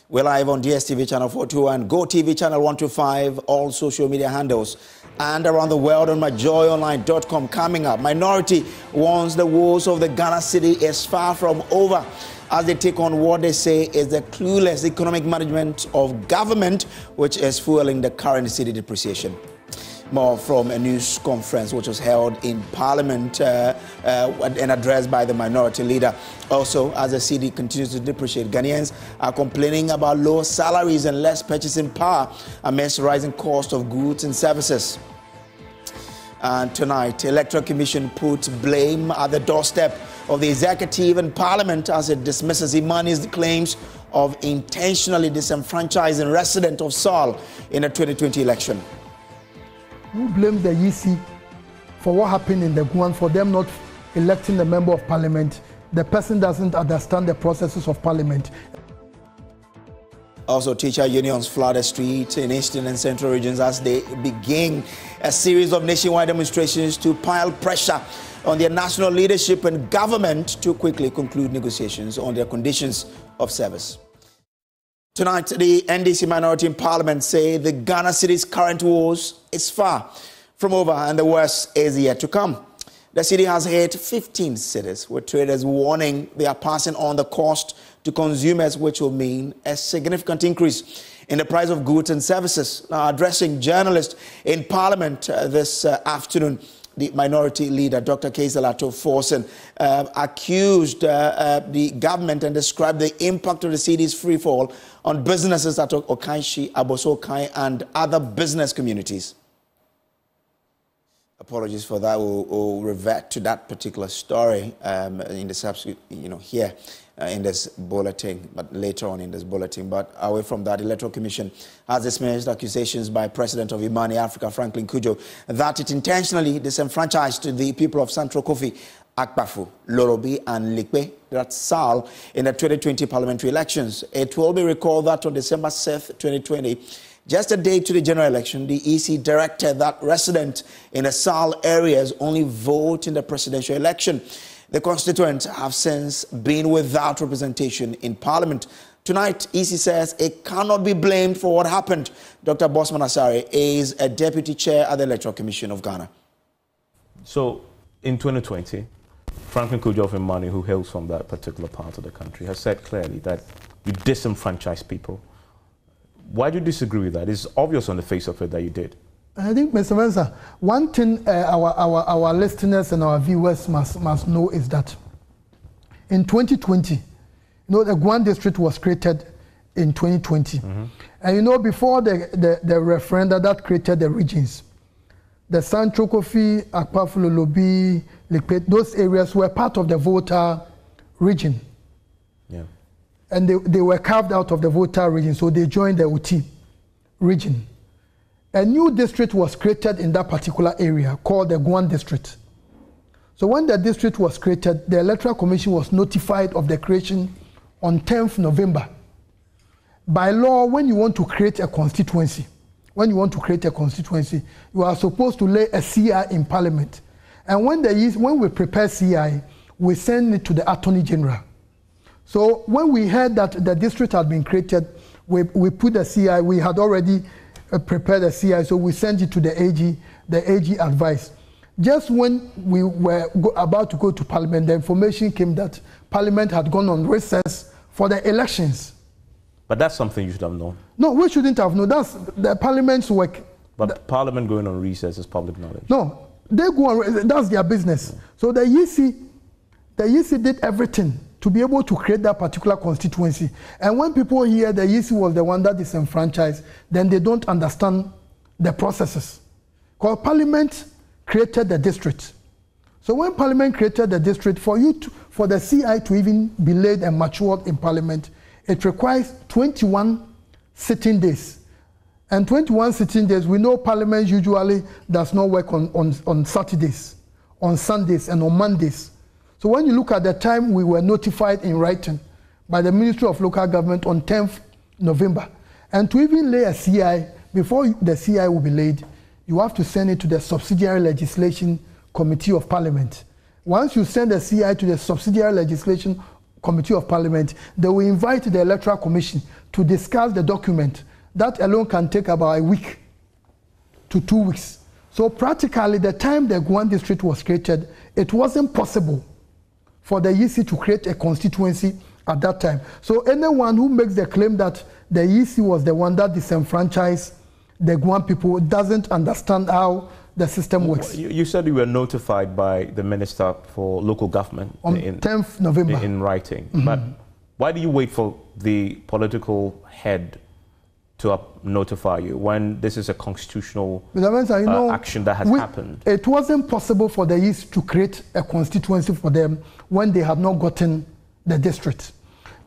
We're live on DSTV channel 42 and GoTV channel 125, all social media handles, and around the world on myjoyonline.com. Coming up, minority warns the woes of the Ghana city is far from over as they take on what they say is the clueless economic management of government, which is fueling the current city depreciation. More from a news conference which was held in Parliament and addressed by the minority leader. Also, as the city continues to depreciate, Ghanaians are complaining about low salaries and less purchasing power amidst rising cost of goods and services. And tonight, the Electoral Commission puts blame at the doorstep of the executive and Parliament as it dismisses Imani's claims of intentionally disenfranchising residents of SALL in the 2020 election. Who blames the EC for what happened in the Guan, for them not electing the member of parliament? The person doesn't understand the processes of parliament. Also, teacher unions flood the streets in eastern and central regions as they begin a series of nationwide demonstrations to pile pressure on their national leadership and government to quickly conclude negotiations on their conditions of service. Tonight, the NDC minority in Parliament say the Ghana city's current woes is far from over and the worst is yet to come. The city has hit 15 cities, with traders warning they are passing on the cost to consumers, which will mean a significant increase in the price of goods and services. Now, addressing journalists in Parliament this afternoon, the minority leader, Dr. Cedi Depreciation, accused the government and described the impact of the city's freefall on businesses at Okanshi, Abosokai, and other business communities. Apologies for that. We'll revert to that particular story in the subsequent, here in this bulletin, but later on in this bulletin. But away from that, the Electoral Commission has dismissed accusations by President of Imani Africa, Franklin Kujo, that it intentionally disenfranchised the people of Central Kofi, Akpafu, Lorobi, and Likpe, that's SALL, in the 2020 parliamentary elections. It will be recalled that on December 6th, 2020, just a day to the general election, the EC directed that residents in the SALL areas only vote in the presidential election. The constituents have since been without representation in Parliament. Tonight, EC says it cannot be blamed for what happened. Dr. Bossman Asare is a deputy chair at the Electoral Commission of Ghana. So, in 2020, Franklin Kujo of Imani, who hails from that particular part of the country, has said clearly that you disenfranchise people. Why do you disagree with that? It's obvious on the face of it that you did. I think, Mr. Mensa, one thing our listeners and our viewers must know is that in 2020, the Guan district was created in 2020. Mm-hmm. And before the referendum that created the regions, the Central Kofi, Akpafu, Lolobi, Likpe, those areas were part of the Volta region. Yeah. And they were carved out of the Volta region, so they joined the Uti region. A new district was created in that particular area called the Guan district. So when the district was created, the Electoral Commission was notified of the creation on 10th November. By law, when you want to create a constituency, you are supposed to lay a CI in Parliament. And when we prepare CI, we send it to the Attorney General. So when we heard that the district had been created, we put the CI, we had already prepared the CI, so we sent it to the AG advised. Just when we were about to go to Parliament, the information came that Parliament had gone on recess for the elections. But that's something you should have known. No, we shouldn't have known. That's the Parliament's work. But Parliament going on recess is public knowledge. No, they go on, that's their business. So the EC did everything to be able to create that particular constituency. And when people hear the EC was the one that disenfranchised, then they don't understand the processes. Because Parliament created the district. So when Parliament created the district, for the CI to even be laid and matured in Parliament, it requires 21 sitting days. And 21 sitting days, we know Parliament usually does not work on Saturdays, on Sundays, and on Mondays. So when you look at the time we were notified in writing by the Ministry of Local Government on 10th November, and to even lay a CI, before the CI will be laid, you have to send it to the Subsidiary Legislation Committee of Parliament. Once you send the CI to the Subsidiary Legislation Committee of Parliament, they will invite the Electoral Commission to discuss the document. That alone can take about a week to 2 weeks. So practically, the time the Guan district was created, it wasn't possible for the EC to create a constituency at that time. So anyone who makes the claim that the EC was the one that disenfranchised the Guan people doesn't understand how the system works. You said you were notified by the Minister for Local Government on 10th November in writing. But why do you wait for the political head to notify you when this is a constitutional action that has happened? It wasn't possible for the East to create a constituency for them when they had not gotten the district.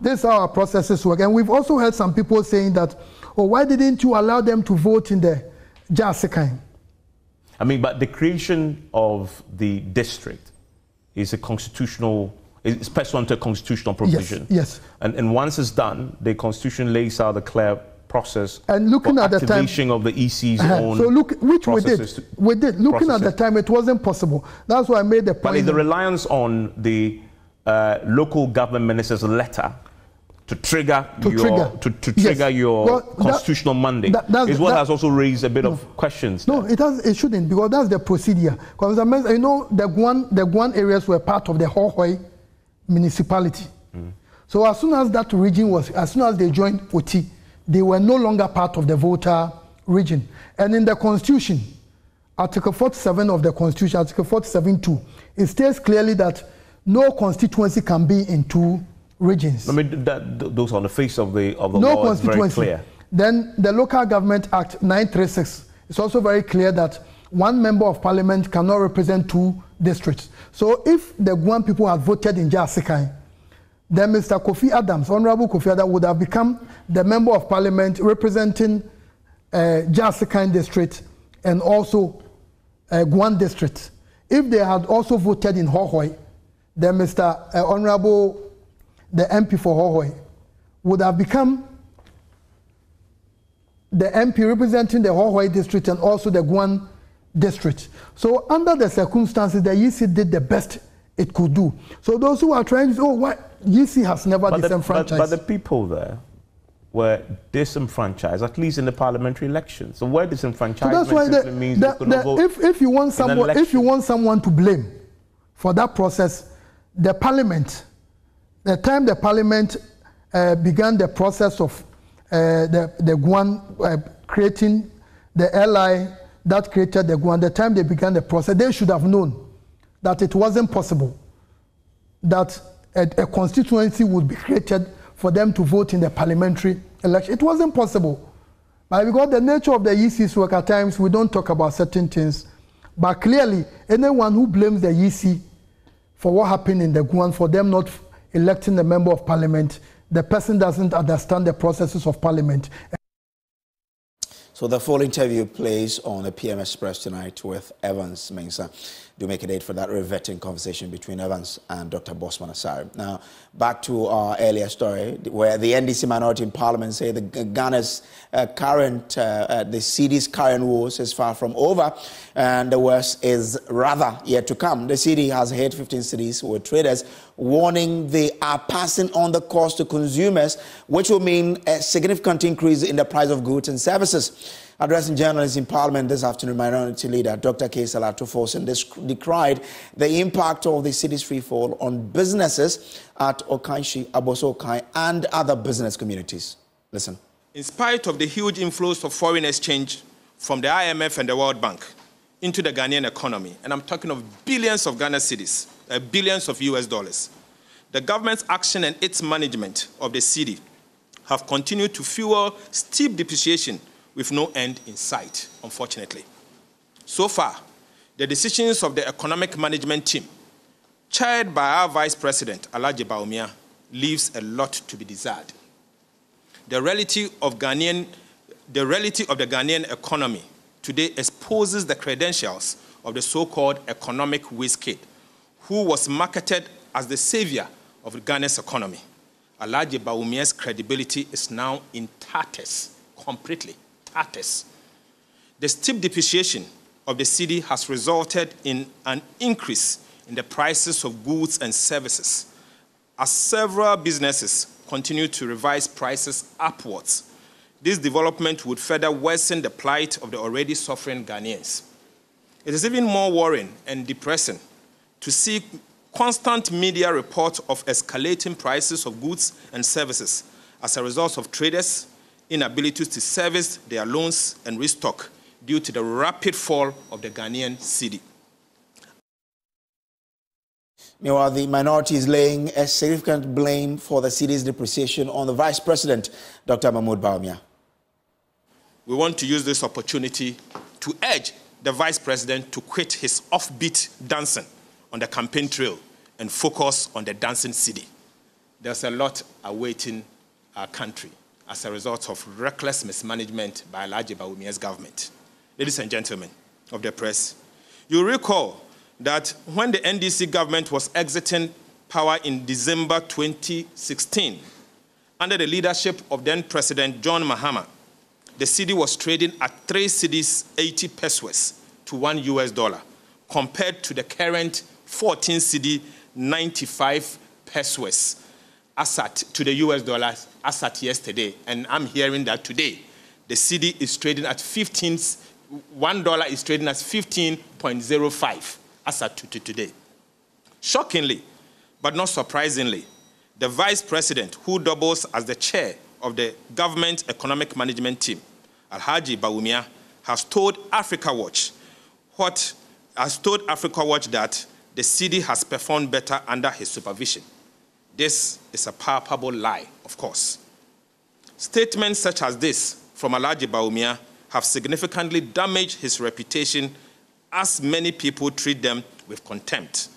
This is how our processes work. And we've also heard some people saying that, oh, why didn't you allow them to vote in the Jasikai? I mean, but the creation of the district is a constitutional, it's pursuant to a constitutional provision. Yes. And once it's done, the Constitution lays out a clear process and looking at the time of the EC's own so look, which we did. Looking at the time, it wasn't possible. That's why I made the point. But the reliance on the local government minister's letter to trigger your constitutional mandate is what has also raised a bit of questions. No, it shouldn't, because that's the procedure. Because you know the Guan areas were part of the Hohoi municipality. So as soon as that region as soon as they joined Oti, they were no longer part of the Volta region. And in the Constitution, Article 47 of the Constitution, Article 47(2), it states clearly that no constituency can be in two regions. I mean, those on the face of the law is very clear. Then the Local Government Act 936 is also very clear that one member of parliament cannot represent two districts. So if the Guan people had voted in Jasikai, then Mr. Kofi Adams, Honorable Kofi Adams, would have become the member of parliament representing Jasikai district and also Guan district. If they had also voted in Hohoi, then Mr. Honorable, the MP for Hohoi, would have become the MP representing the Hohoi district and also the Guan district. So under the circumstances, the EC did the best it could do. So those who are trying to say, oh, why EC has never disenfranchised. But the people there were disenfranchised, at least in the parliamentary elections. So where disenfranchisement so that's why simply means they could not vote. If you want someone to blame for that process, the parliament, the time the parliament began the process of the Guan creating the ally that created the Guan, the time they began the process, they should have known that it wasn't possible that a constituency would be created for them to vote in the parliamentary election. It wasn't possible. But because the nature of the EC's work, at times we don't talk about certain things. But clearly, anyone who blames the EC for what happened in the Guan, for them not electing a member of parliament, the person doesn't understand the processes of parliament. So the full interview plays on the PM Express tonight with Evans Mensah. Do make a date for that riveting conversation between Evans and Dr. Bossman Asare. Now, back to our earlier story, where the NDC minority in Parliament say the Ghana's the Cedi's current woes is far from over, and the worst is rather yet to come. The Cedi has hit 15 cities with traders warning they are passing on the cost to consumers, which will mean a significant increase in the price of goods and services. Addressing journalists in Parliament this afternoon, Minority Leader Dr. Akufo-Addo decried the impact of the Cedi's freefall on businesses at Okaishi, Aboso-Okai, and other business communities. Listen. In spite of the huge inflows of foreign exchange from the IMF and the World Bank into the Ghanaian economy, and I'm talking of billions of Ghana cedis, billions of US dollars, the government's action and its management of the Cedi have continued to fuel steep depreciation with no end in sight, unfortunately. So far, the decisions of the economic management team, chaired by our Vice President, Alhaji Bawumia, leaves a lot to be desired. The reality of the Ghanaian economy today exposes the credentials of the so-called economic whiz kid, who was marketed as the savior of Ghana's economy. Alhaji Bawumia's credibility is now in tatters, completely. The steep depreciation of the Cedi has resulted in an increase in the prices of goods and services, as several businesses continue to revise prices upwards. This development would further worsen the plight of the already suffering Ghanaians. It is even more worrying and depressing to see constant media reports of escalating prices of goods and services as a result of traders' inability to service their loans and restock due to the rapid fall of the Ghanaian cedi. Meanwhile, the minority is laying a significant blame for the cedi's depreciation on the Vice President, Dr. Mahmoud Bawumia. We want to use this opportunity to urge the Vice President to quit his offbeat dancing on the campaign trail and focus on the dancing cedi. There's a lot awaiting our country as a result of reckless mismanagement by Alhaji Bawumia's government. Ladies and gentlemen of the press, you recall that when the NDC government was exiting power in December 2016, under the leadership of then President John Mahama, the cedi was trading at 3 cedis 80 pesos to $1 compared to the current 14 cedi 95 pesos as at to the US dollars as at yesterday. And I'm hearing that today the cedi is trading at $1 is trading at 15.05 as at today. Shockingly, but not surprisingly, the Vice President, who doubles as the chair of the government economic management team, Alhaji Bawumia, has told Africa Watch that the cedi has performed better under his supervision. This is a palpable lie, of course. Statements such as this from Alhaji Bawumia have significantly damaged his reputation, as many people treat them with contempt.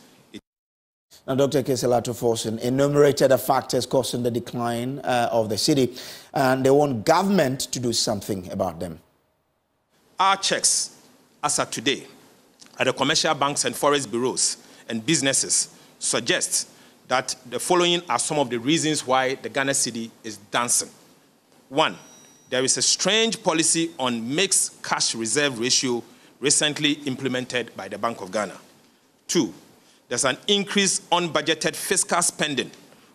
Now, Dr. Keselato Forson enumerated the factors causing the decline of the cedi, and they want government to do something about them. Our checks, as of today, at the commercial banks and forest bureaus and businesses suggest that the following are some of the reasons why the Ghana cedi is dancing. 1, there is a strange policy on mixed cash reserve ratio recently implemented by the Bank of Ghana. 2, there's an increase on budgeted fiscal spending,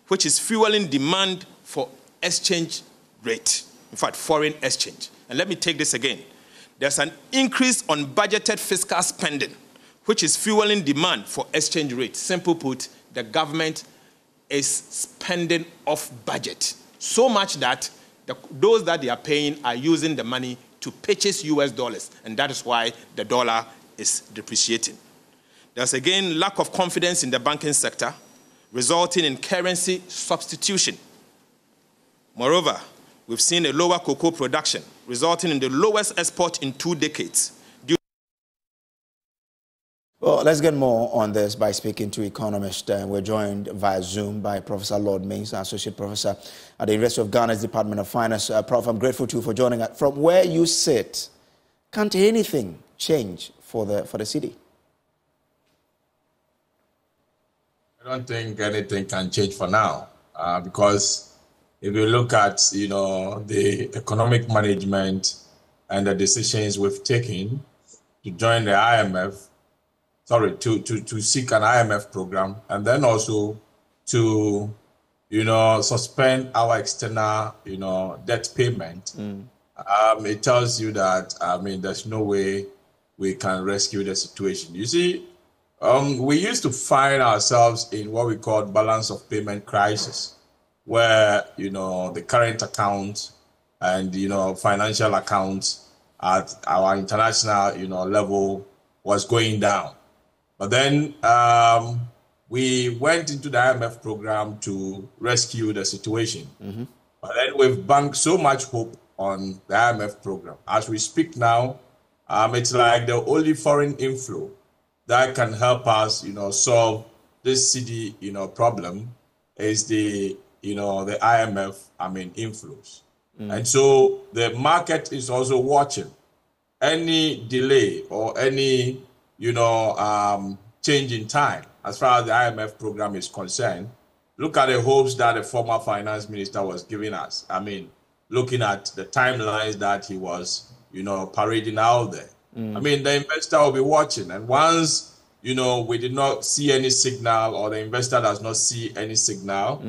which is fueling demand for exchange rate, in fact, foreign exchange. And let me take this again. There's an increase on budgeted fiscal spending, which is fueling demand for exchange rate. Simple put, the government is spending off budget, so much that those that they are paying are using the money to purchase US dollars, and that is why the dollar is depreciating. There's again lack of confidence in the banking sector, resulting in currency substitution. Moreover, we've seen a lower cocoa production, resulting in the lowest export in 2 decades. Well, let's get more on this by speaking to economists. We're joined via Zoom by Professor Lord Mains, Associate Professor at the University of Ghana's Department of Finance. Prof, I'm grateful to you for joining us. From where you sit, can't anything change for the cedi? I don't think anything can change for now, because if you look at, the economic management and the decisions we've taken to join the IMF, to seek an IMF program, and then also to, suspend our external, debt payment, it tells you that, there's no way we can rescue the situation. You see, we used to find ourselves in what we call balance of payment crisis, where, the current account and, financial accounts at our international, level was going down. But then we went into the IMF program to rescue the situation. But then we've banked so much hope on the IMF program. As we speak now, it's like the only foreign inflow that can help us, solve this cedi, problem is the, the IMF, inflows. And so the market is also watching any delay or any, change in time as far as the IMF program is concerned. Look at the hopes that the former finance minister was giving us. Looking at the timelines that he was, parading out there. The investor will be watching. And once, we did not see any signal, or the investor does not see any signal,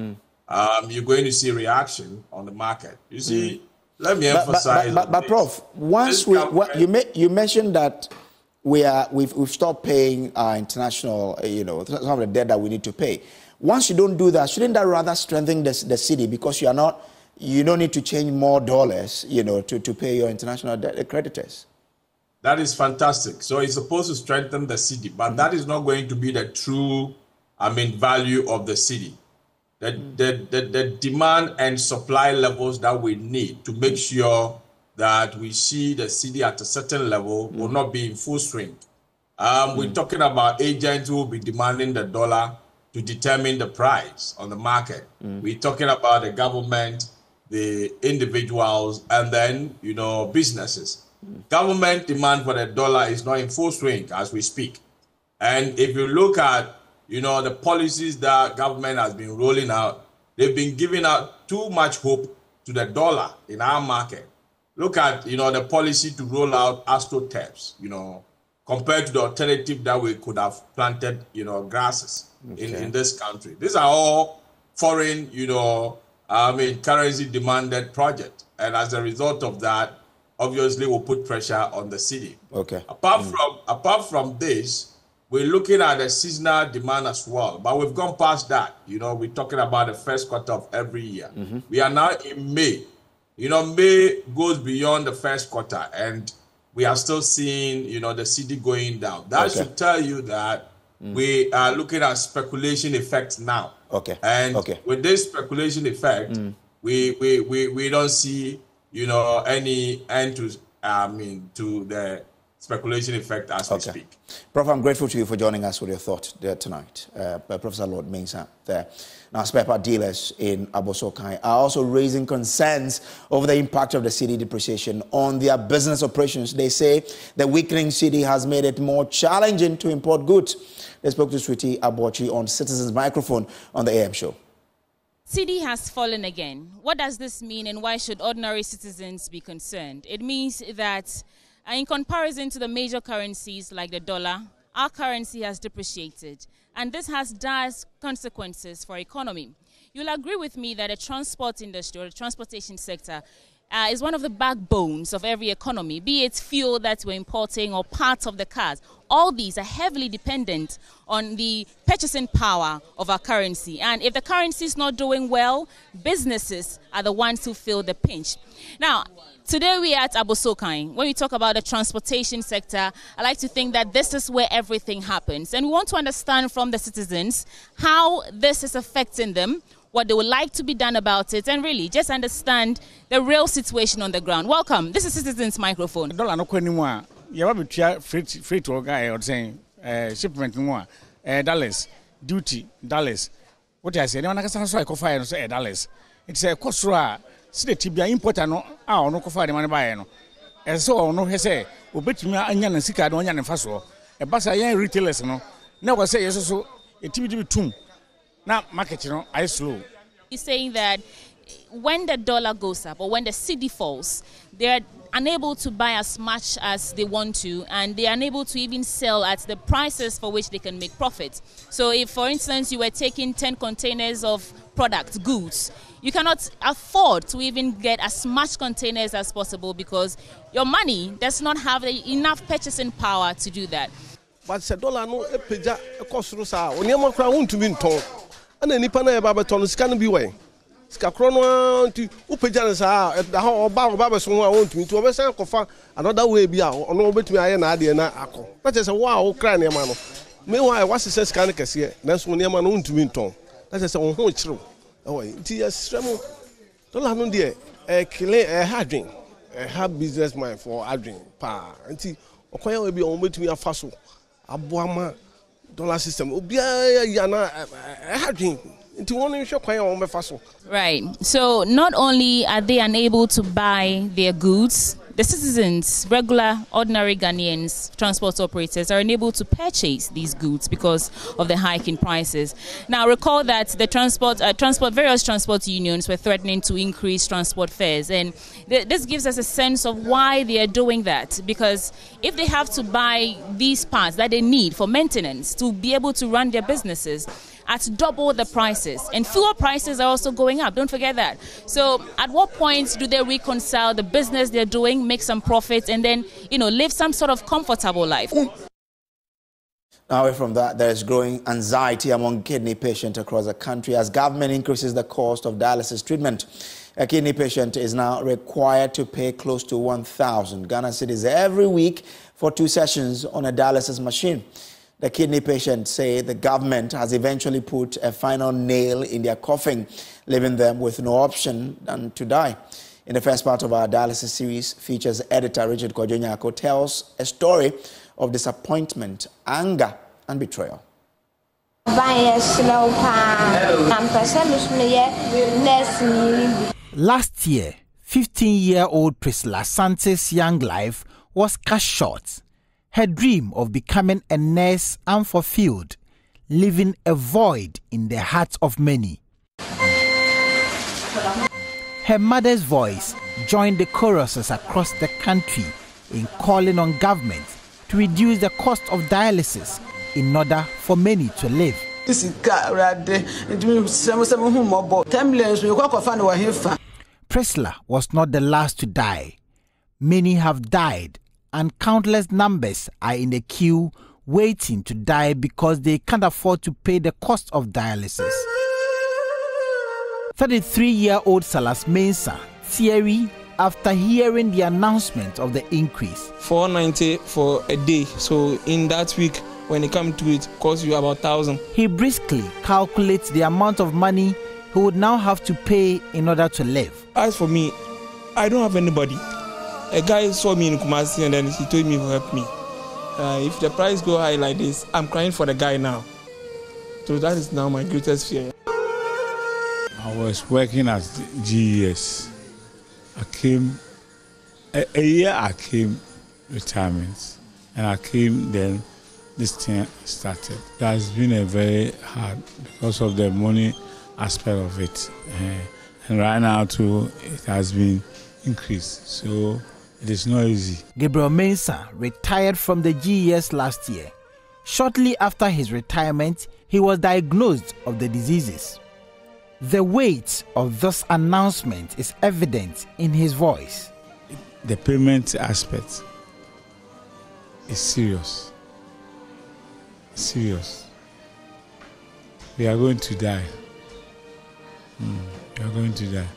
you're going to see reaction on the market. You see, let me emphasize. But Prof, once you mentioned that we've stopped paying our international, some of the debt that we need to pay. Once you don't do that, shouldn't that rather strengthen the city, because you don't need to change more dollars, to pay your international debt creditors? That is fantastic. So it's supposed to strengthen the city, but that is not going to be the true, value of the city. The demand and supply levels that we need to make sure that we see the city at a certain level will not be in full swing. We're talking about agents who will be demanding the dollar to determine the price on the market. We're talking about the government, the individuals, and then, businesses. Government demand for the dollar is not in full swing as we speak. And if you look at, the policies that government has been rolling out, they've been giving out too much hope to the dollar in our market. Look at, the policy to roll out astroturfs, compared to the alternative that we could have planted, grasses in this country. These are all foreign, currency demanded projects. And as a result of that, obviously will put pressure on the city. Okay. Apart from this, we're looking at the seasonal demand as well. But we've gone past that. We're talking about the first quarter of every year. We are now in May. May goes beyond the first quarter, and we are still seeing, the city going down. That should tell you that we are looking at speculation effects now. Okay. And with this speculation effect, we don't see, any end to the speculation effect as we speak. Prof, I'm grateful to you for joining us with your thought there tonight. Professor Lord Mensah there. Now, spare part dealers in Abossey are also raising concerns over the impact of the cedi depreciation on their business operations. They say the weakening cedi has made it more challenging to import goods. They spoke to Cedi Depreciation on Citizen's Microphone on the AM show. Cedi has fallen again. What does this mean, and why should ordinary citizens be concerned? It means that in comparison to the major currencies like the dollar, our currency has depreciated, and this has dire consequences for economy. You'll agree with me that the transport industry, or the transportation sector, is one of the backbones of every economy, be it fuel that we're importing or parts of the cars. All these are heavily dependent on the purchasing power of our currency. And if the currency is not doing well, businesses are the ones who feel the pinch. Now, today we are at Abossey. When we talk about the transportation sector, I like to think that this is where everything happens. And we want to understand from the citizens how this is affecting them, what they would like to be done about it, and really just understand the real situation on the ground. Welcome. This is Citizen's Microphone. Dollar no anymore. You have to free to guy or saying shipment more dollars, duty dollars. What I say, no one can say fire and say dollars. It's a cost raw. See the tibia importer no no fire the money buy no. And so no he say, we bet me onion and sika no onion and faso. A bassa young retailers no. Never say yes so a TB tomb. Now, market, I slow. You're saying that when the dollar goes up or when the cedi falls, they're unable to buy as much as they want to, and they're unable to even sell at the prices for which they can make profit. So if, for instance, you were taking 10 containers of product, goods, you cannot afford to even get as much containers as possible because your money does not have enough purchasing power to do that. But the dollar no peja cost rusa. When you make round to be told. And then nipa na eba beton scan bi way sika kro no nti upeja na sa da ho oba so ho won tumi to obesan kofa another way bi a ono obetumi aye na ade na akọ na che se wa wo kra ne ma no me wa wasese scan kese na so ne ma no ntumi nton na che se wo ho kire o nti yesrem dollar no de kile hadwin have business mind for hadwin pa nti okoya we bi o betumi afa so aboama dollar system. Right. So not only are they unable to buy their goods, the citizens, regular, ordinary Ghanaians, transport operators are unable to purchase these goods because of the hike in prices. Now, recall that the various transport unions were threatening to increase transport fares, and this gives us a sense of why they are doing that. Because if they have to buy these parts that they need for maintenance to be able to run their businesses at double the prices, and fuel prices are also going up, don't forget that. So at what point do they reconcile the business they're doing, make some profits, and then, live some sort of comfortable life? Now, away from that, there is growing anxiety among kidney patients across the country as government increases the cost of dialysis treatment. A kidney patient is now required to pay close to 1,000 Ghana cedis every week for 2 sessions on a dialysis machine. The kidney patients say the government has eventually put a final nail in their coffin, leaving them with no option than to die. In the first part of our dialysis series, features editor Richard Kwadwo tells a story of disappointment, anger, and betrayal. Last year, 15-year-old Priscilla Sante's young life was cut short. Her dream of becoming a nurse unfulfilled, leaving a void in the hearts of many. Her mother's voice joined the choruses across the country in calling on government to reduce the cost of dialysis in order for many to live. Priscilla was not the last to die. Many have died, and countless numbers are in the queue waiting to die because they can't afford to pay the cost of dialysis. 33-year-old Salas Mensah, teary after hearing the announcement of the increase. 490 for a day, so in that week, when it comes to it, costs you about 1,000. He briskly calculates the amount of money he would now have to pay in order to live. As for me, I don't have anybody. A guy saw me in Kumasi and then he told me to help me. If the price go high like this, I'm crying for the guy now. So that is now my greatest fear. I was working at GES. I came, a year I came retirement, and I came then this thing started. It has been a very hard because of the money aspect of it. And right now too, it has been increased. So it is not easy. Gabriel Mensah retired from the GES last year. Shortly after his retirement, he was diagnosed of the diseases. The weight of this announcement is evident in his voice. The payment aspect is serious. Serious. We are going to die. We are going to die.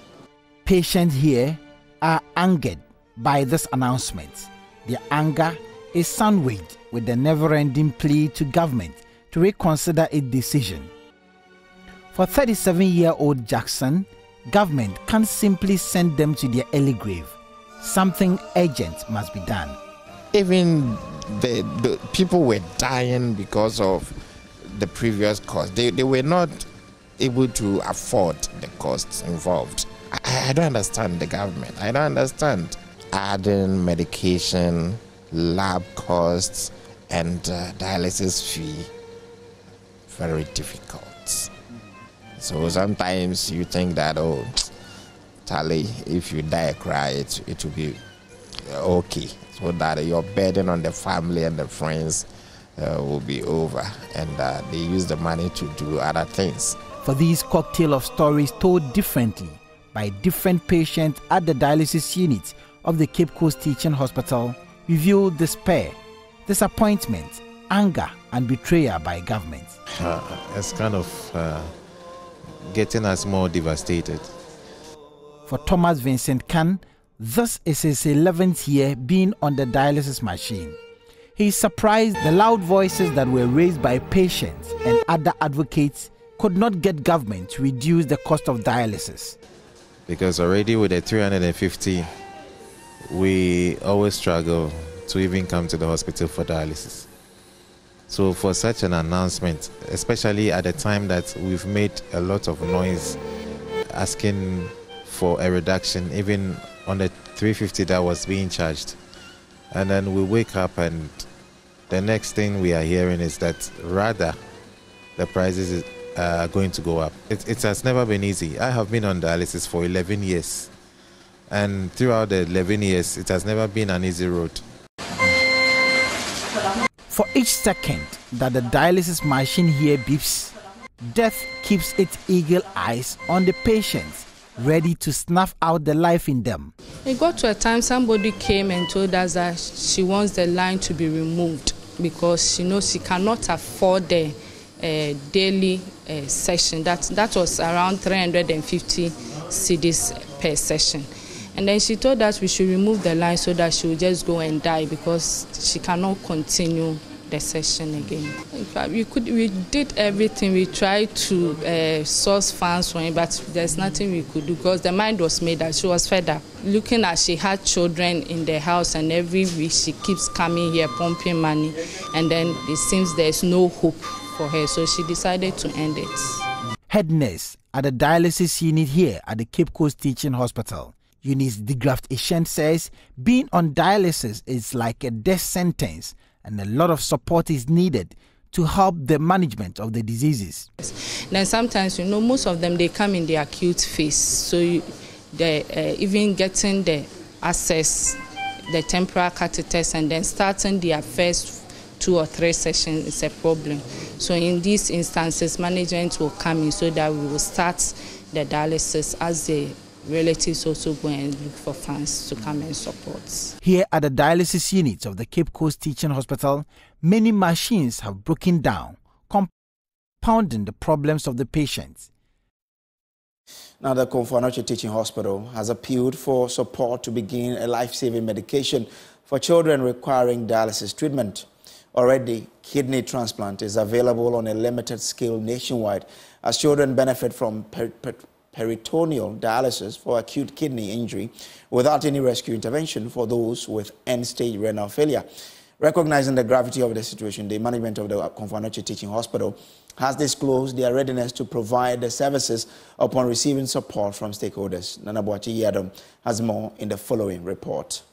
Patients here are angered by this announcement. Their anger is sandwiched with the never-ending plea to government to reconsider its decision. For 37-year-old Jackson, government can't simply send them to their early grave. Something urgent must be done. Even the people were dying because of the previous cost. They were not able to afford the costs involved. I don't understand the government. I don't understand adding medication, lab costs, and dialysis fee. Very difficult. So sometimes you think that, oh, Charlie, if you die, cry, it will be okay. So that your burden on the family and the friends will be over. And they use the money to do other things. For these cocktail of stories told differently by different patients at the dialysis unit of the Cape Coast Teaching Hospital revealed despair, disappointment, anger, and betrayal by government. It's kind of getting us more devastated. For Thomas Vincent Khan, this is his 11th year being on the dialysis machine. He is surprised the loud voices that were raised by patients and other advocates could not get government to reduce the cost of dialysis. Because already with the 350, we always struggle to even come to the hospital for dialysis. So for such an announcement, especially at the time that we've made a lot of noise asking for a reduction even on the 350 that was being charged. And then we wake up and the next thing we are hearing is that rather the prices are going to go up. It has never been easy. I have been on dialysis for 11 years. And throughout the 11 years, it has never been an easy road. For each second that the dialysis machine here beeps, death keeps its eagle eyes on the patients, ready to snuff out the life in them. It got to a time somebody came and told us that she wants the line to be removed because she knows she cannot afford the daily session. That was around 350 cedis per session. And then she told us we should remove the line so that she will just go and die because she cannot continue the session again. In fact, we did everything. We tried to source funds for him, but there's nothing we could do because the mind was made up. She was fed up. Looking at she had children in the house and every week she keeps coming here pumping money and then it seems there's no hope for her, so she decided to end it. Head nurse at the dialysis unit here at the Cape Coast Teaching Hospital, Eunice Depreciation, says being on dialysis is like a death sentence and a lot of support is needed to help the management of the diseases. Then sometimes, most of them, they come in the acute phase. So even getting the access, the temporal catheters, and then starting their first 2 or 3 sessions is a problem. So in these instances, management will come in so that we will start the dialysis as the relatives also go and look for funds to come and support. Here at the dialysis units of the Cape Coast Teaching Hospital, many machines have broken down, compounding the problems of the patients. Now, the Akufo-Addo Teaching Hospital has appealed for support to begin a life-saving medication for children requiring dialysis treatment. Already, kidney transplant is available on a limited scale nationwide as children benefit from peritoneal dialysis for acute kidney injury without any rescue intervention for those with end-stage renal failure. Recognizing the gravity of the situation, the management of the Akufo-Addo Teaching Hospital has disclosed their readiness to provide the services upon receiving support from stakeholders. Nana Boachi-Yadom has more in the following report.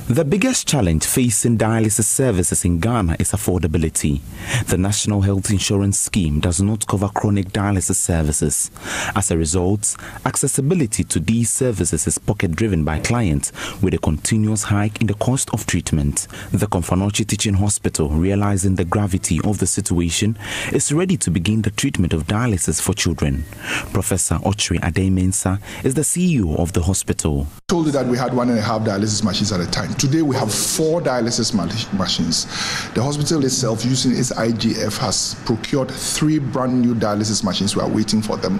The biggest challenge facing dialysis services in Ghana is affordability. The National Health Insurance Scheme does not cover chronic dialysis services. As a result, accessibility to these services is pocket-driven by clients with a continuous hike in the cost of treatment. The Akufo-Addo Teaching Hospital, realizing the gravity of the situation, is ready to begin the treatment of dialysis for children. Professor Ofori-Atta is the CEO of the hospital. I told you that we had 1.5 dialysis machines at a time. Today we have 4 dialysis machines. The hospital itself, using its IGF, has procured 3 brand new dialysis machines. We are waiting for them.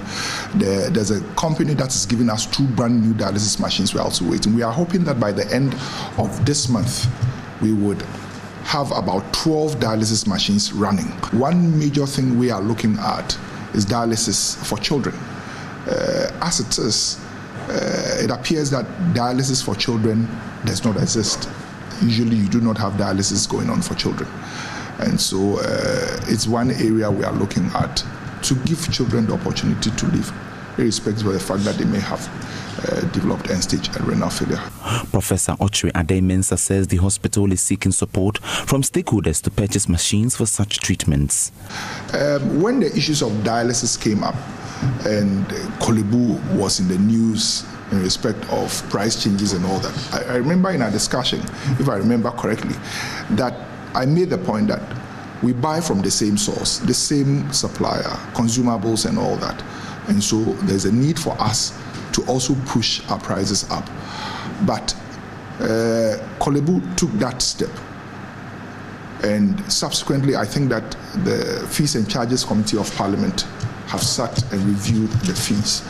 There's a company that is giving us 2 brand new dialysis machines. We are also waiting. We are hoping that by the end of this month we would have about 12 dialysis machines running. One major thing we are looking at is dialysis for children. As it is, it appears that dialysis for children does not exist. Usually you do not have dialysis going on for children. And so it's one area we are looking at to give children the opportunity to live, irrespective of the fact that they may have developed end-stage renal failure. Professor Ofori-Atta says the hospital is seeking support from stakeholders to purchase machines for such treatments. When the issues of dialysis came up, and Kolebu was in the news in respect of price changes and all that, I remember in our discussion, if I remember correctly, that I made the point that we buy from the same source, the same supplier, consumables and all that. And so there's a need for us to also push our prices up. But Kolebu took that step. And subsequently, I think that the Fees and Charges Committee of Parliament have sat and reviewed the fees.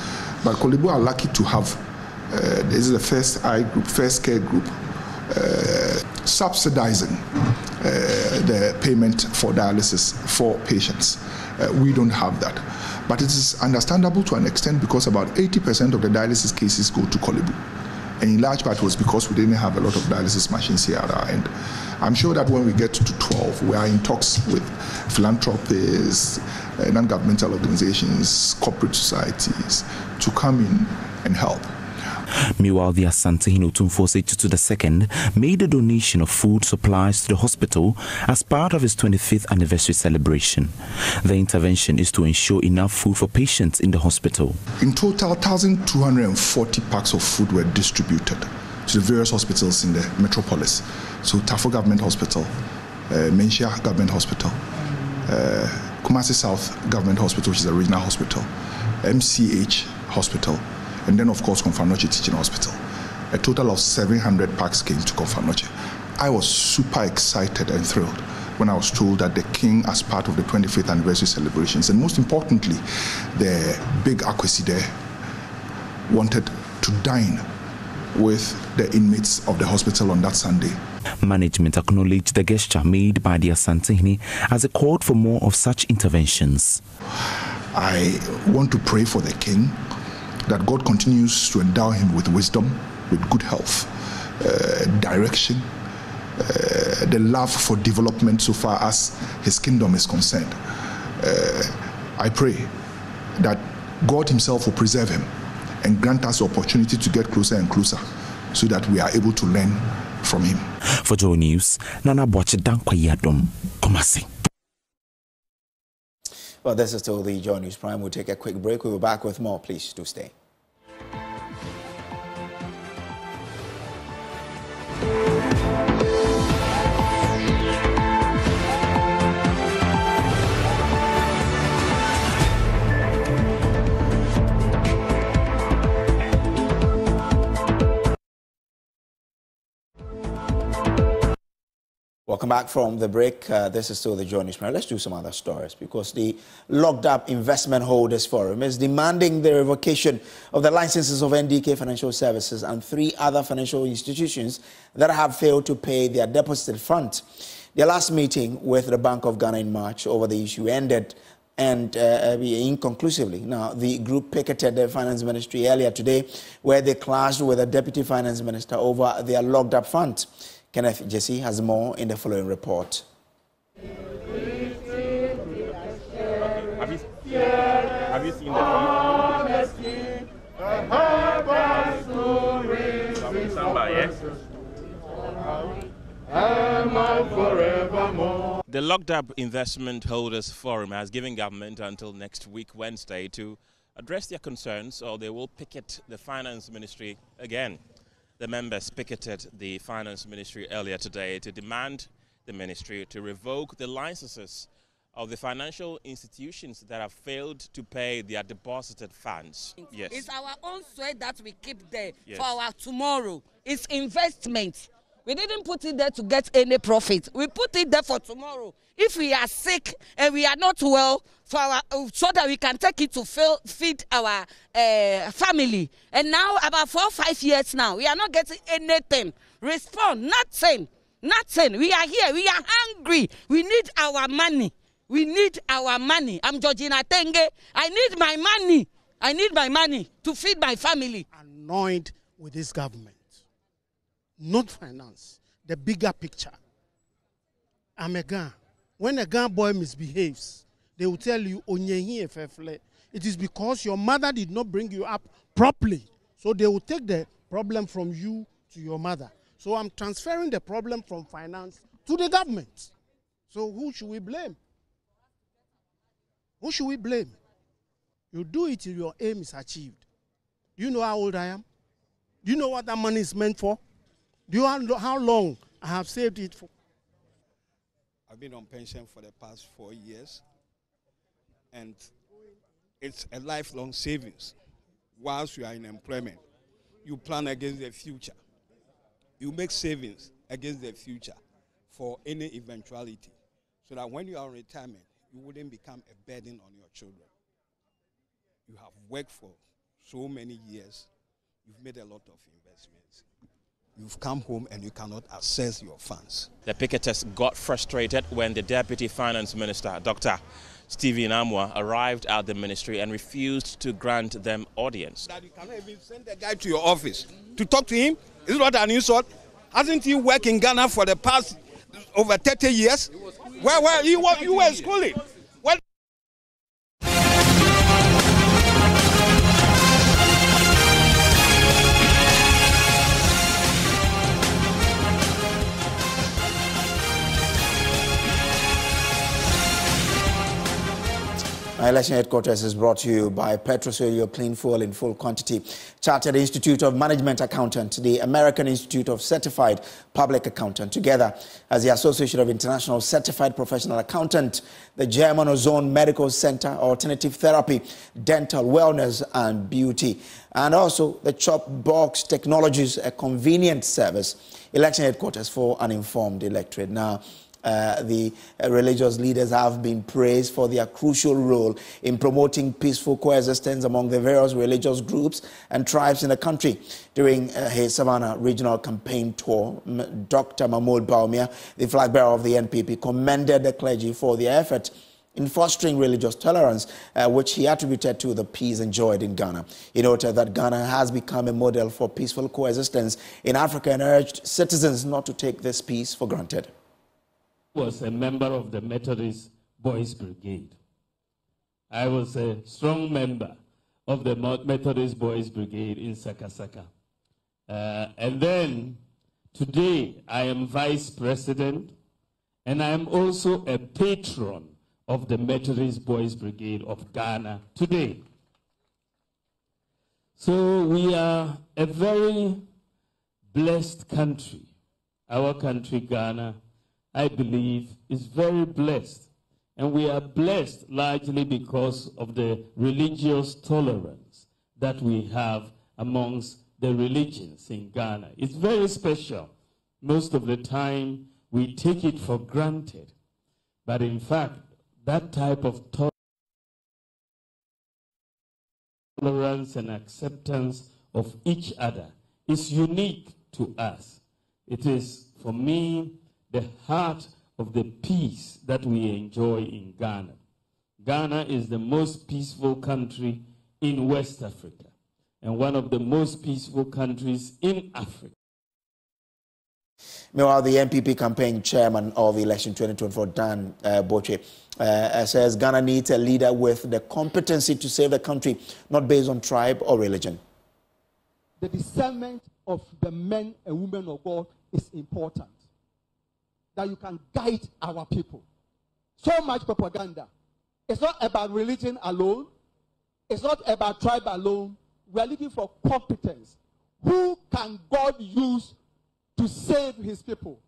But Kolebu are lucky to have, this is the first care group, subsidizing the payment for dialysis for patients. We don't have that. But it is understandable to an extent because about 80% of the dialysis cases go to Kolebu. And in large part was because we didn't have a lot of dialysis machines here at our end. I'm sure that when we get to 12, we are in talks with philanthropists, non-governmental organizations, corporate societies to come in and help. Meanwhile, the Asante Otumfuo Tutu II made a donation of food supplies to the hospital as part of his 25th anniversary celebration. The intervention is to ensure enough food for patients in the hospital. In total, 1,240 packs of food were distributed to the various hospitals in the metropolis. So Tafo Government Hospital, Menchia Government Hospital, Kumasi South Government Hospital, which is a regional hospital, MCH Hospital, and then of course Komfanoche Teaching Hospital. A total of 700 packs came to Komfanoche. I was super excited and thrilled when I was told that the king, as part of the 25th anniversary celebrations, and most importantly, the big Akwesi there, wanted to dine with the inmates of the hospital on that Sunday. Management acknowledged the gesture made by the Asante as a call for more of such interventions. I want to pray for the king, that God continues to endow him with wisdom, with good health, direction, the love for development so far as his kingdom is concerned. I pray that God himself will preserve him and grant us the opportunity to get closer and closer so that we are able to learn from him. For Joe News, Nana Boche-Dankwa-Yadom, Kumasi. Well, this is still the Joe News Prime. We'll take a quick break. We'll be back with more. Please do stay. Welcome back from the break. This is still the Joe News Prime. Let's do some other stories because the Locked Up Investment Holders Forum is demanding the revocation of the licenses of NDK Financial Services and 3 other financial institutions that have failed to pay their deposited funds. Their last meeting with the Bank of Ghana in March over the issue ended and inconclusively. Now, the group picketed the Finance Ministry earlier today where they clashed with the Deputy Finance Minister over their locked up funds. Kenneth Jesse has more in the following report. Have you seen The Locked Up Investment Holders Forum has given government until next week, Wednesday, to address their concerns or they will picket the Finance Ministry again. The members picketed the Finance Ministry earlier today to demand the ministry to revoke the licenses of the financial institutions that have failed to pay their deposited funds. Yes. It's our own sweat that we keep there for our tomorrow. It's investment. We didn't put it there to get any profit. We put it there for tomorrow. If we are sick and we are not well, so that we can take it to feed our family. And now, about 4 or 5 years now, we are not getting anything. Respond, nothing. We are here. We are hungry. We need our money. I'm Georgina Tenge. I need my money to feed my family. Annoyed with this government. Not finance. The bigger picture. I'm a Ghana. When a Ghana boy misbehaves, they will tell you, it is because your mother did not bring you up properly. So they will take the problem from you to your mother. So I'm transferring the problem from finance to the government. So who should we blame? You do it till your aim is achieved. Do you know how old I am? Do you know what that money is meant for? Do you know how long I have saved it for? I've been on pension for the past 4 years. And it's a lifelong savings. Whilst you are in employment, you plan against the future. You make savings against the future for any eventuality, so that when you are in retirement, you wouldn't become a burden on your children. You have worked for so many years. You've made a lot of investments. You've come home and you cannot access your funds. The picketers got frustrated when the Deputy Finance Minister, Dr. Stephen Amwa, arrived at the ministry and refused to grant them audience. That you cannot even send a guy to your office to talk to him? Is it not an insult? Hasn't he worked in Ghana for the past over 30 years? Where you were schooling? Our election headquarters is brought to you by Petrosolio Clean Fuel in full quantity, Chartered Institute of Management Accountant, the American Institute of Certified Public Accountant, together as the Association of International Certified Professional Accountant, the German Ozone Medical Center, Alternative Therapy, Dental Wellness and Beauty, and also the Chop Box Technologies, a convenient service. Election headquarters for an informed electorate. Now, the religious leaders have been praised for their crucial role in promoting peaceful coexistence among the various religious groups and tribes in the country. During his Savannah regional campaign tour, Dr. Mahmoud Baumia, the flag bearer of the NPP, commended the clergy for their effort in fostering religious tolerance, which he attributed to the peace enjoyed in Ghana. He noted that Ghana has become a model for peaceful coexistence in Africa and urged citizens not to take this peace for granted. Was a member of the Methodist Boys Brigade. I was a strong member of the Methodist Boys Brigade in Sakasaka. And then today I am vice president and I am also a patron of the Methodist Boys Brigade of Ghana today. So we are a very blessed country. Our country, Ghana, I believe, is very blessed. And we are blessed largely because of the religious tolerance that we have amongst the religions in Ghana. It's very special. Most of the time, we take it for granted. But in fact, that type of tolerance and acceptance of each other is unique to us. It is, for me, the heart of the peace that we enjoy in Ghana. Ghana is the most peaceful country in West Africa and one of the most peaceful countries in Africa. Meanwhile, the NPP campaign chairman of election 2024, Dan Boche, says Ghana needs a leader with the competency to save the country, not based on tribe or religion. The discernment of the men and women of God is important. That you can guide our people. So much propaganda. It's not about religion alone. It's not about tribe alone. We are looking for competence. Who can God use to save his people?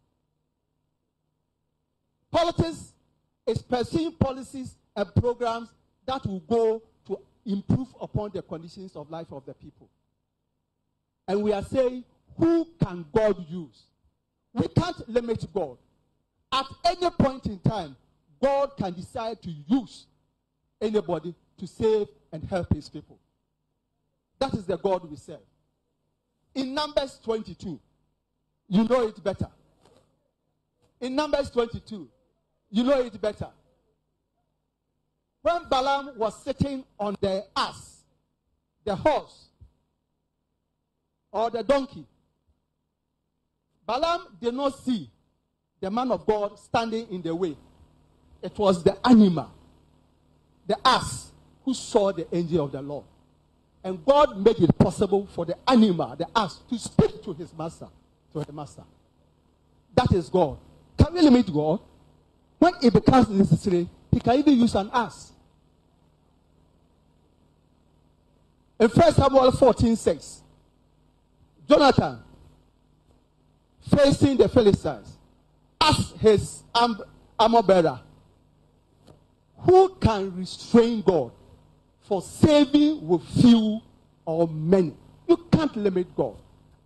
Politics is pursuing policies and programs that will go to improve upon the conditions of life of the people. And we are saying, who can God use? We can't limit God. At any point in time, God can decide to use anybody to save and help his people. That is the God we serve. In Numbers 22, you know it better. In Numbers 22, you know it better. When Balaam was sitting on the ass, the horse, or the donkey, Balaam did not see the man of God standing in the way. It was the animal, the ass, who saw the angel of the Lord. And God made it possible for the animal, the ass, to speak to his master, to the master. That is God. Can we limit God? When it becomes necessary, he can even use an ass. In 1 Samuel 14:6, Jonathan, facing the Philistines, asked his armor bearer, who can restrain God for saving with few or many? You can't limit God.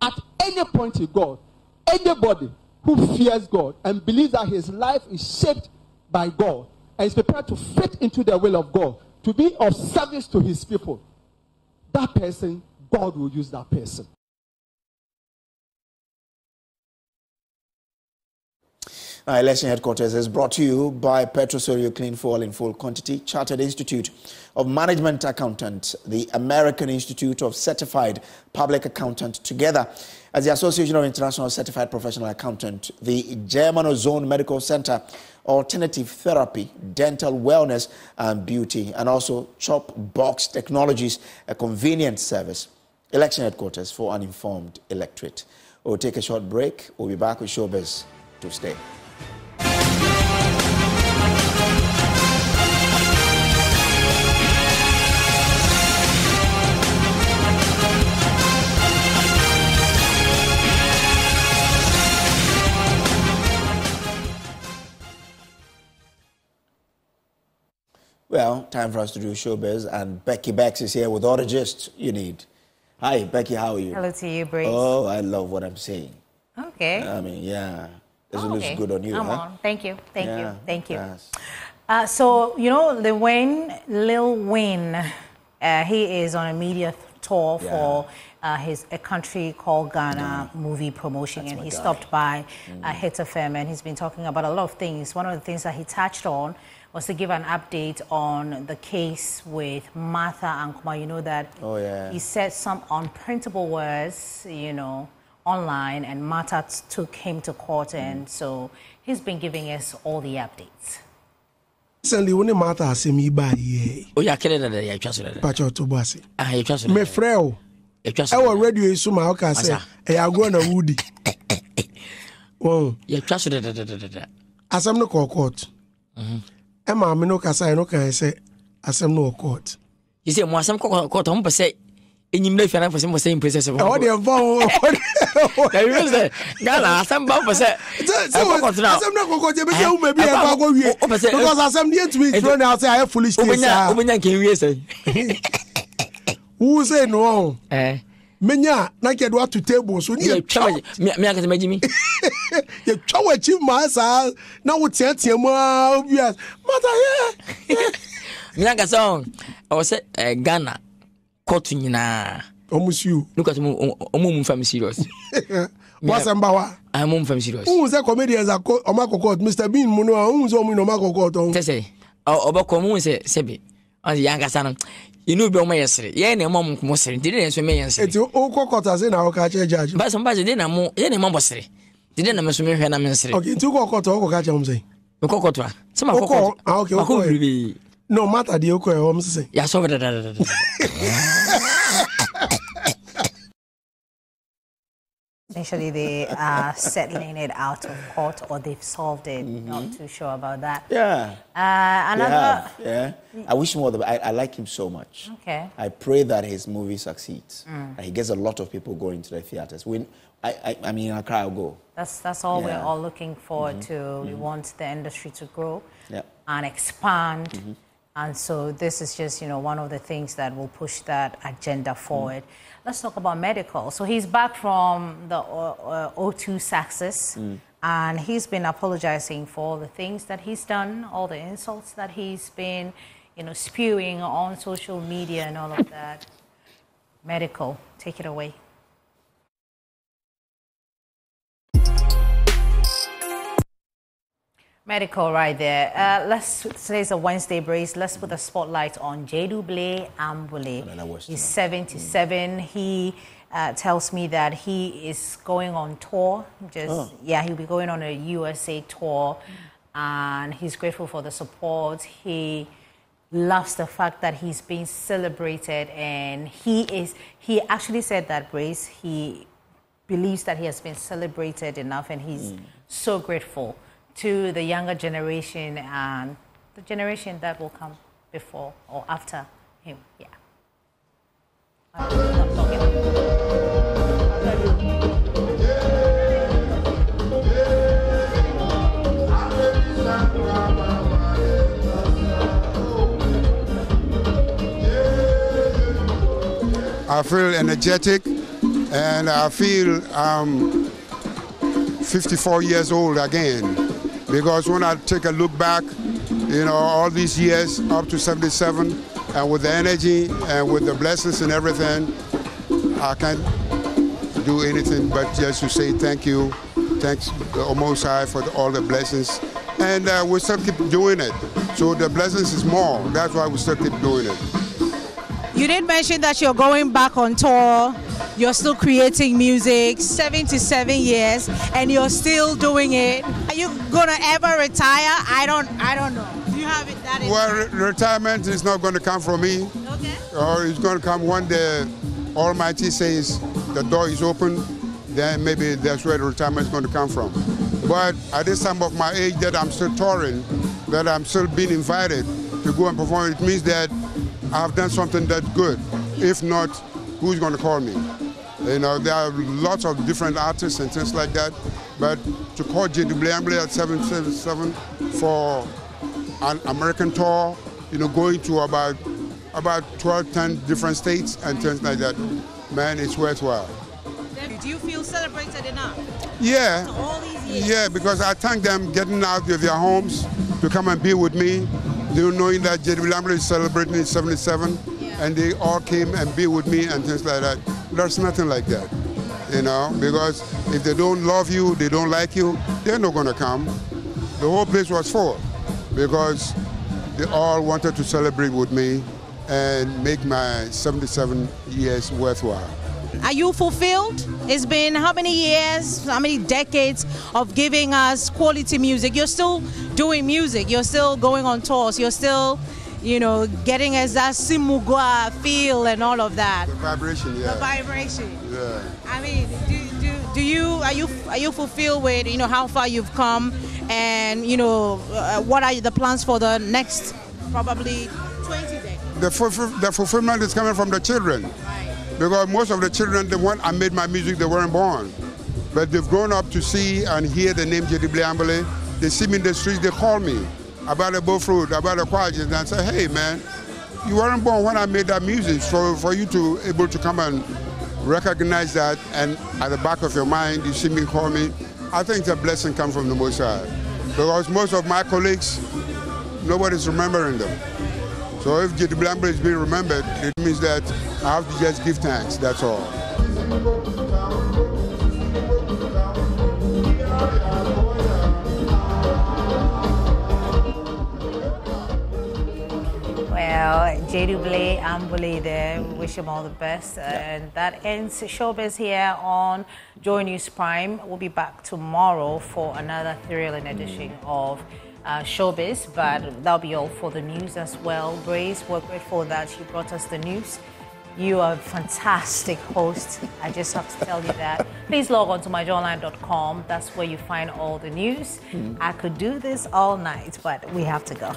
At any point in God, anybody who fears God and believes that his life is shaped by God and is prepared to fit into the will of God, to be of service to his people, that person, God will use that person. Our election headquarters is brought to you by Petrosolio Clean Fuel in full quantity, Chartered Institute of Management Accountant, the American Institute of Certified Public Accountant, together as the Association of International Certified Professional Accountant, the German Ozone Medical Center, Alternative Therapy, Dental Wellness and Beauty, and also Chop Box Technologies, a convenient service. Election headquarters for an informed electorate. We'll take a short break. We'll be back with Showbiz to stay. Well, time for us to do showbiz, and Becky Bex is here with all the gist you need. Hi, Becky, how are you? Hello to you, Brace. Oh, I love what I'm seeing. Okay. I mean, yeah. This looks good on you, I'm huh? on. Thank you. Thank you. Thank you. Yes. So, you know, Lil Wayne, he is on a media tour for a country called Ghana movie promotion. That's and he stopped by Hit FM, and he's been talking about a lot of things. One of the things that he touched on was to give an update on the case with Martha Ankuma. You know that he said some unprintable words, you know, online, and Martha took him to court, and so he's been giving us all the updates. Recently, when Martha has me by ye. Oh, yeah, kidding that I trust it. Pacho to Bossy. I trust me, frail. I was ready to my okay, say, I go on Woody. Oh, you trust it. As I'm no court. Emma, no Casa, no can say, as I'm no court. You say, more some court, I'm say. In your life, and I was the same princess of all the involved. Gala, some bumper said, I'm not going to be maybe I go here because as I'm near to be thrown out, I have foolish things. Who say no? Menya, naked what to table, so near Chow. Me, I can imagine me. You Chow achieve my son. Now what's that? Yes, Mother, Miaka song. I was at Ghana. Cotton na almost you look at mum family serious. What's Ambawa? I'm mum family serious. Who's that comedian as a Omako court, Mr. Bean Muno, who's on Omako court? Say, Obacomu say, Sebi, on the younger son. You know, be my yesterday. Yeah, no mum was saying, didn't answer me. It's your old cockers in our catcher judge. But somebody didn't know any mum was saying. Didn't know Mr. When I'm saying. Okay, two cockers or catch him say. The cockatra. Some of okay. No matter the okay, I'm saying. Yeah, so that. Essentially, they are settling it out of court, or they've solved it. Not too sure about that. Yeah. Another. Yeah. I wish more. I like him so much. Okay. I pray that his movie succeeds. He gets a lot of people going to the theaters. I mean, Accra, I'll go. That's all we're all looking forward to. We want the industry to grow and expand. And so this is just, you know, one of the things that will push that agenda forward. Let's talk about medical. So he's back from the O2 success, and he's been apologizing for all the things that he's done, all the insults that he's been, you know, spewing on social media and all of that. Medical, take it away. Medical right there. Today's a Wednesday, Brace. Let's put a spotlight on Jedubile Ambule. He's 77. He tells me that he is going on tour. He'll be going on a USA tour, and he's grateful for the support. He loves the fact that he's being celebrated, and he actually said that, Brace, he believes that he has been celebrated enough, and he's so grateful to the younger generation and the generation that will come before or after him. Yeah. I feel energetic, and I feel 54 years old again. Because when I take a look back, you know, all these years up to 77, and with the energy and with the blessings and everything, I can't do anything but just to say thank you. Thanks the Most High for all the blessings. And we still keep doing it. So the blessings is more. That's why we still keep doing it. You did mention that you're going back on tour. You're still creating music, 77 years, and you're still doing it. Are you gonna ever retire? I don't know. Do you have it that? Well, retirement is not going to come from me. Okay. Or it's going to come one day. Almighty says the door is open. Then maybe that's where the retirement is going to come from. But at this time of my age, that I'm still touring, that I'm still being invited to go and perform, it means that I've done something that's good. If not, who's going to call me? You know, there are lots of different artists and things like that, but to call Cedi Depreciation at 777 for an American tour going to about 12, 10 different states and things like that. Man, it's worthwhile. Do you feel celebrated enough? Yeah. So all these years? Yeah, because I thank them getting out of their homes to come and be with me. They knowing that Cedi Depreciation is celebrating in 77, and they all came and be with me and things like that. There's nothing like that, because if they don't love you, they don't like you, they're not going to come. The whole place was full because they all wanted to celebrate with me and make my 77 years worthwhile. Are you fulfilled? It's been how many years, how many decades of giving us quality music? You're still doing music. You're still going on tours. You're still, getting us that Simugwa feel and all of that. The vibration, yeah. The vibration. Yeah. I mean, are you fulfilled with how far you've come, and what are the plans for the next probably 20 days? The fulfillment is coming from the children. Because most of the children, the one I made my music, they weren't born. But they've grown up to see and hear the name Cedi Depreciation. They see me in the streets, they call me about the fruit, about the qualities, and I say, hey man, you weren't born when I made that music. So for you to able to come and recognize that, and at the back of your mind, you see me call me, I think the blessing comes from the Most High. Because most of my colleagues, nobody's remembering them. So if Cedi Depreciation is being remembered, it means that I have to just give thanks, that's all. Well, Cedi Depreciation there, we wish him all the best. And that ends Showbiz here on Joy News Prime. We'll be back tomorrow for another thrilling edition of Showbiz, but that'll be all for the news as well. Grace, we're grateful that you brought us the news. You are a fantastic host. I just have to tell you that. Please log on to myjoyonline.com. That's where you find all the news. I could do this all night, but we have to go.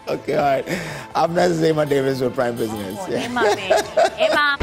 Okay, all right. Up next is Emma Davis with Prime Business. Emma, baby. Emma.